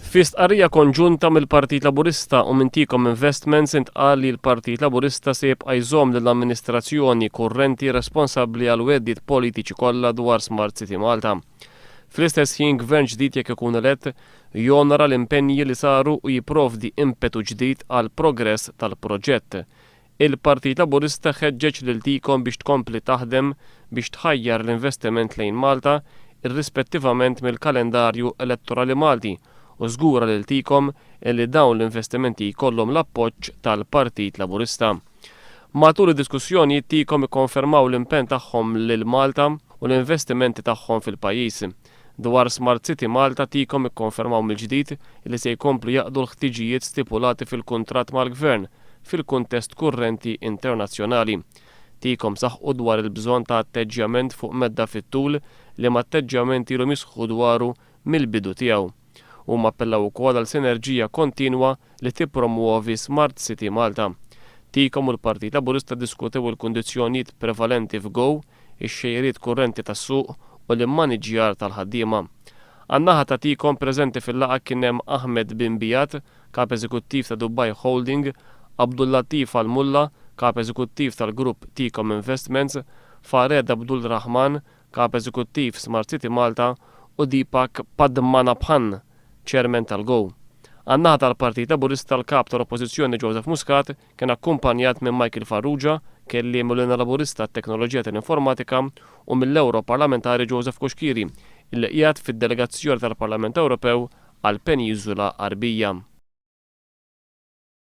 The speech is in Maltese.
Fi stqarrija konġunta mill-Partit Laburista u minn Ticom Investments intqal li l-Partit Laburista se jibqa' jżomm lill-amministrazzjoni kurrenti responsabbli għal weddiet politiċi kollha dwar Smart City Malta. Fl-istess ħin gvern ġdid jekk ikun elett jonora l-impenji li saru u jipprovdi impetu ġdid għal progress tal-proġett. Il-Partit Laburista ħeġġeġ lil Ticom biex tkompli taħdem biex tħajjar l-investiment lejn Malta irrispettivament mill-kalendarju elettorali Malti u żgura lil Ticom li dawn l-investimenti jkollhom l-appoġġ tal-Partit Laburista. Matul id-diskussjoni Ticom ikkonfermaw l-impenn tagħhom lil Malta u l-investimenti tagħhom fil-pajjiż. Dwar Smart City Malta Ticom ikkonfermaw mill-ġdid li se jkomplu jaqdu l-ħtiġijiet stipulati fil-kuntratt mal-Gvern fil-kuntest kurrenti internazzjonali. Ticom saħħu dwar il-bżonn ta' atteġġjament fuq medda fit-tul li ma' atteġġjamenti ilhom jisħu dwaru mill-bidu tiegħu. Huma appellaw ukoll għal sinerġija kontinwa li tippromuovi Smart City Malta. Ticom u l-Partit Laburista diskutew il-kundizzjonijiet prevalenti f'Go, ix-xejriet kurrenti tas-suq u l-immaniġġjar tal-ħaddiema. Għan-naħa ta' Ticom preżenti fil-laqgħa kien hemm Ahmed Bin Biyat, kap eżekuttiv ta' Dubai Holding, Abdul Latif Al-Mulla, kap eżekuttiv tal-grupp Ticom Investments, Fared Abdul Rahman, kap eżekuttiv Smart City Malta u Deepak Padmanabhan, chairman tal-Go. Għan-naħa tal-Partit Laburista l-kap tal-Oppożizzjoni Joseph Muscat kien akkumpanjat minn Michael Farrugia, kelliem l Laburista tat-Teknoloġija tal-Informatika u mill-Europarlamentari Joseph Kuxkiri, illi qiegħed fid-delegazzjoni tal-Parlament Ewropew għall-Peniżula Qarbija.